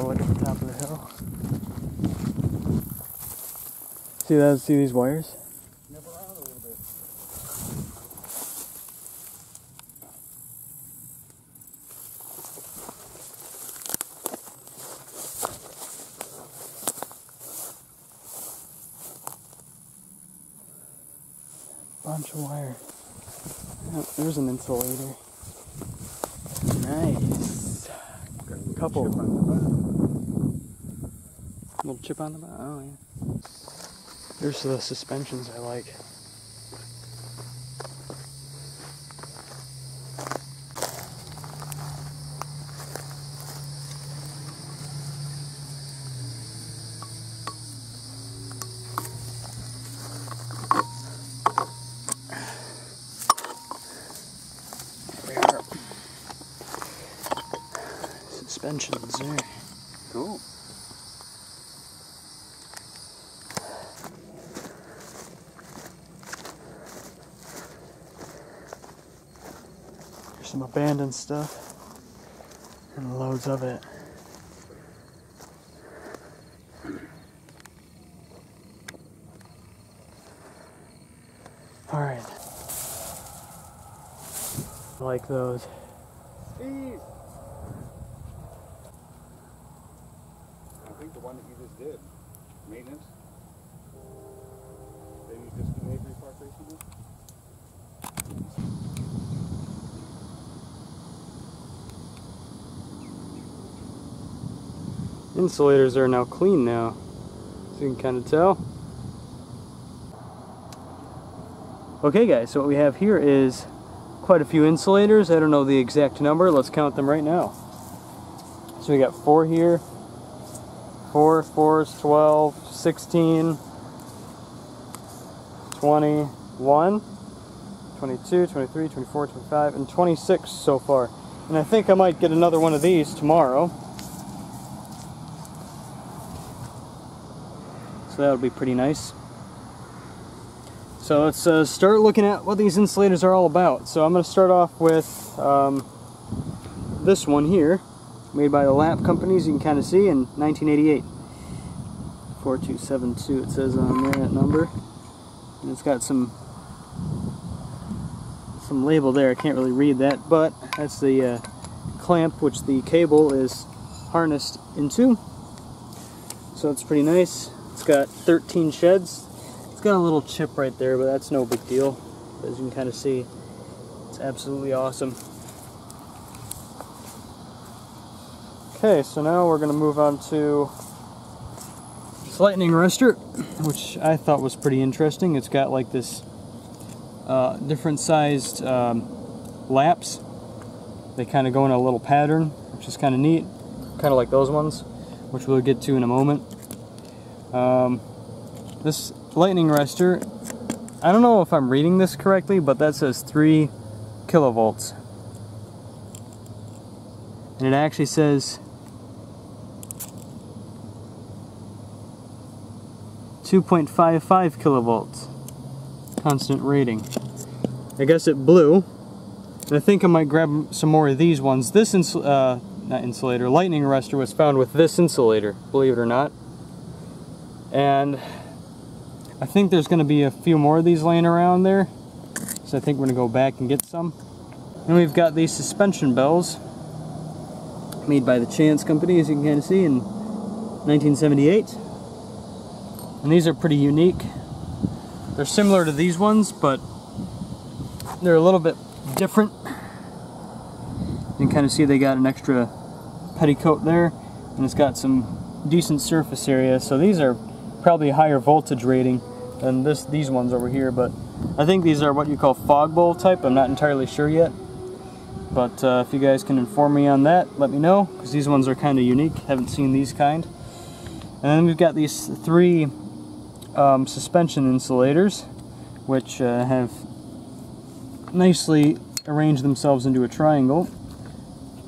go look at the top of the hill. See that? See these wires? Nip around a little bit. Bunch of wire. Oh, there's an insulator. Nice. Couple. Little chip on the bottom. Oh yeah. There's the suspensions I like. Suspensions there. Cool. There's some abandoned stuff and loads of it. All right. I like those. Steve! I think the one that you just did. Maintenance. Then you just do Avery Park recently? Insulators are now clean now, so you can kind of tell. Okay guys, so what we have here is quite a few insulators. I don't know the exact number. Let's count them right now. So we got 4 here. 4, 4 is 12, 16, 21, 22, 23, 24, 25, and 26 so far. And I think I might get another one of these tomorrow. So that'll be pretty nice. So let's start looking at what these insulators are all about. So I'm going to start off with this one here, made by the Lap companies, you can kind of see, in 1988. 4272 it says on there, that number. And it's got some label there, I can't really read that, but that's the clamp which the cable is harnessed into. So it's pretty nice. It's got 13 sheds. It's got a little chip right there, but that's no big deal. As you can kind of see, it's absolutely awesome. Okay, so now we're going to move on to this lightning arrestor, which I thought was pretty interesting. It's got like this different sized laps. They kind of go in a little pattern, which is kind of neat. Kind of like those ones, which we'll get to in a moment. This lightning arrestor, I don't know if I'm reading this correctly, but that says 3 kilovolts. And it actually says 2.55 kilovolts constant rating. I guess it blew, and I think I might grab some more of these ones. This lightning arrestor was found with this insulator, believe it or not. And I think there's going to be a few more of these laying around there, so I think we're going to go back and get some. And we've got these suspension bells made by the Chance company, as you can kind of see, in 1978. And these are pretty unique. They're similar to these ones, but they're a little bit different. You can kind of see they got an extra petticoat there, and it's got some decent surface area. So these are probably a higher voltage rating than these ones over here, but I think these are what you call fog bowl type. I'm not entirely sure yet, but if you guys can inform me on that, let me know, because these ones are kind of unique. Haven't seen these kind. And then we've got these 3 suspension insulators, which have nicely arranged themselves into a triangle.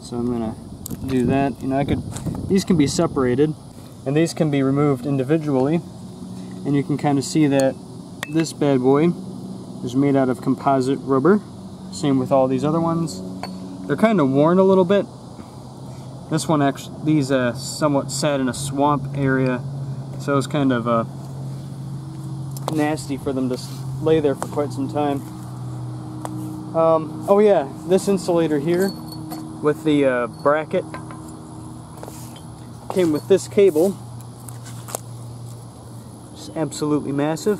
So I'm gonna do that. You know, these can be separated, and these can be removed individually, and you can kind of see that this bad boy is made out of composite rubber. Same with all these other ones. They're kind of worn a little bit, This one actually, these somewhat sat in a swamp area, so it was kind of nasty for them to lay there for quite some time. Oh yeah, this insulator here with the bracket came with this cable. Just absolutely massive.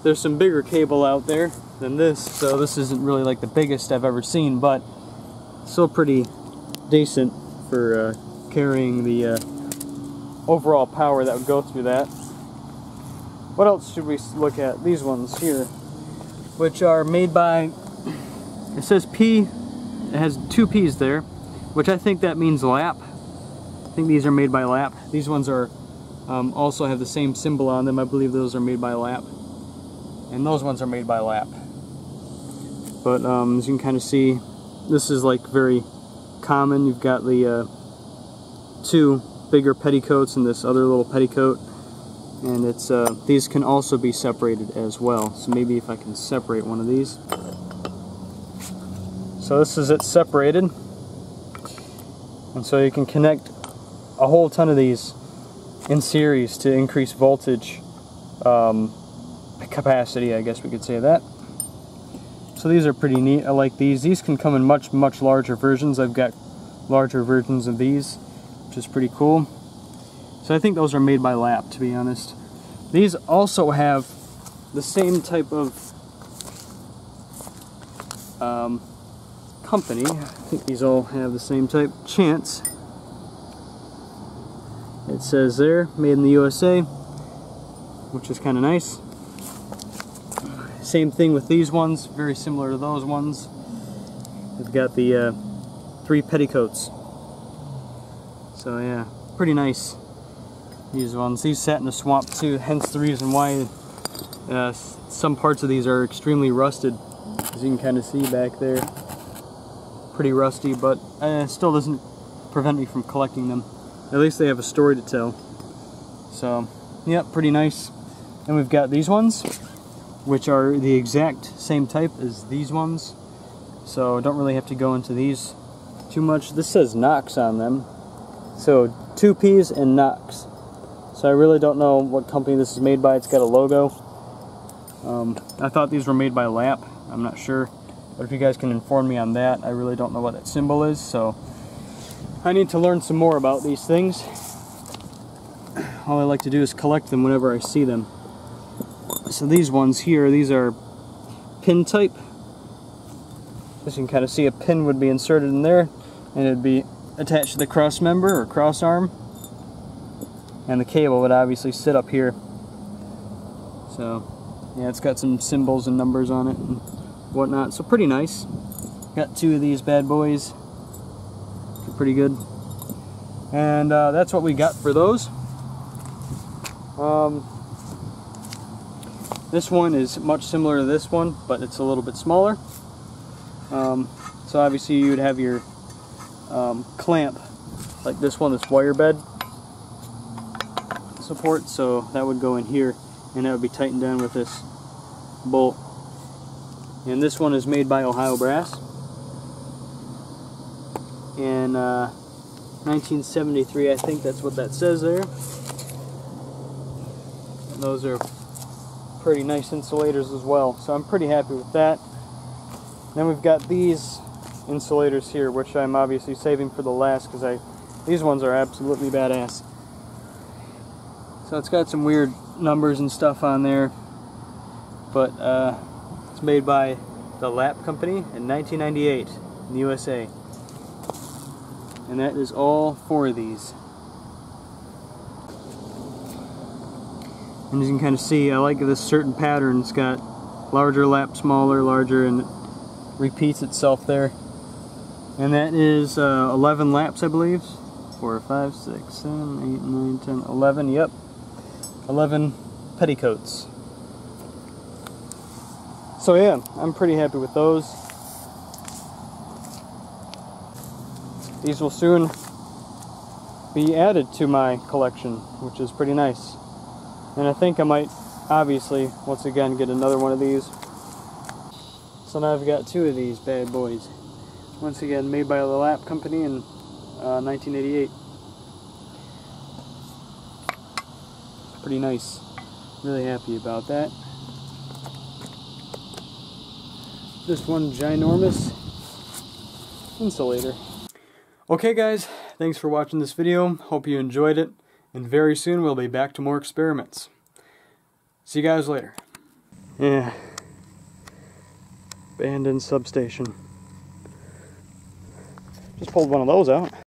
There's some bigger cable out there than this, so this isn't really like the biggest I've ever seen, but still pretty decent for carrying the overall power that would go through that. What else should we look at? These ones here, which are made by, it says P, it has 2 P's there, which I think that means lap. I think these are made by lap. These ones are also have the same symbol on them. I believe those are made by lap. And those ones are made by lap. But as you can kind of see, this is like very common. You've got the 2 bigger petticoats and this other little petticoat. And it's these can also be separated as well. So maybe if I can separate one of these. So this is it separated. And so you can connect a whole ton of these in series to increase voltage capacity, I guess we could say that. So these are pretty neat. I like these. These can come in much larger versions. I've got larger versions of these, which is pretty cool. So I think those are made by lap, to be honest. These also have the same type of company. I think these all have the same type. Chance. It says there, made in the USA, which is kind of nice. Same thing with these ones, very similar to those ones. They've got the 3 petticoats. So yeah, pretty nice. These ones. These sat in the swamp too, hence the reason why some parts of these are extremely rusted. As you can kind of see back there. Pretty rusty, but it still doesn't prevent me from collecting them. At least they have a story to tell. So, yeah, pretty nice. And we've got these ones, which are the exact same type as these ones. So don't really have to go into these too much. This says Knox on them. So 2 P's and Knox. So I really don't know what company this is made by. It's got a logo. I thought these were made by Lap. I'm not sure. But if you guys can inform me on that, I really don't know what that symbol is. So I need to learn some more about these things. All I like to do is collect them whenever I see them. So these ones here, these are pin type. As you can kind of see, a pin would be inserted in there and it'd be attached to the cross member or cross arm. And the cable would obviously sit up here. So yeah, it's got some symbols and numbers on it and whatnot. So pretty nice. Got 2 of these bad boys. They're pretty good. And that's what we got for those. This one is much similar to this one, but it's a little bit smaller. So obviously you would have your clamp, like this one, this wire bed support, so that would go in here and that would be tightened down with this bolt. And this one is made by Ohio Brass in 1973, I think that's what that says there. And those are pretty nice insulators as well, so I'm pretty happy with that. Then we've got these insulators here, which I'm obviously saving for the last because these ones are absolutely badass. So it's got some weird numbers and stuff on there, but it's made by the Lap Company in 1998 in the USA. And that is all 4 of these. And as you can kind of see, I like this certain pattern. It's got larger lap, smaller, larger, and it repeats itself there. And that is 11 laps, I believe. 4, 5, 6, 7, 8, 9, 10, 11, yep. 11 petticoats. So yeah, I'm pretty happy with those. These will soon be added to my collection, which is pretty nice. And I think I might, obviously, once again, get another one of these. So now I've got 2 of these bad boys. Once again, made by the Lap Company in 1988. Pretty nice. Really happy about that. Just one ginormous insulator. Okay guys, thanks for watching this video. Hope you enjoyed it. And very soon we'll be back to more experiments. See you guys later. Yeah. Abandoned substation. Just pulled one of those out.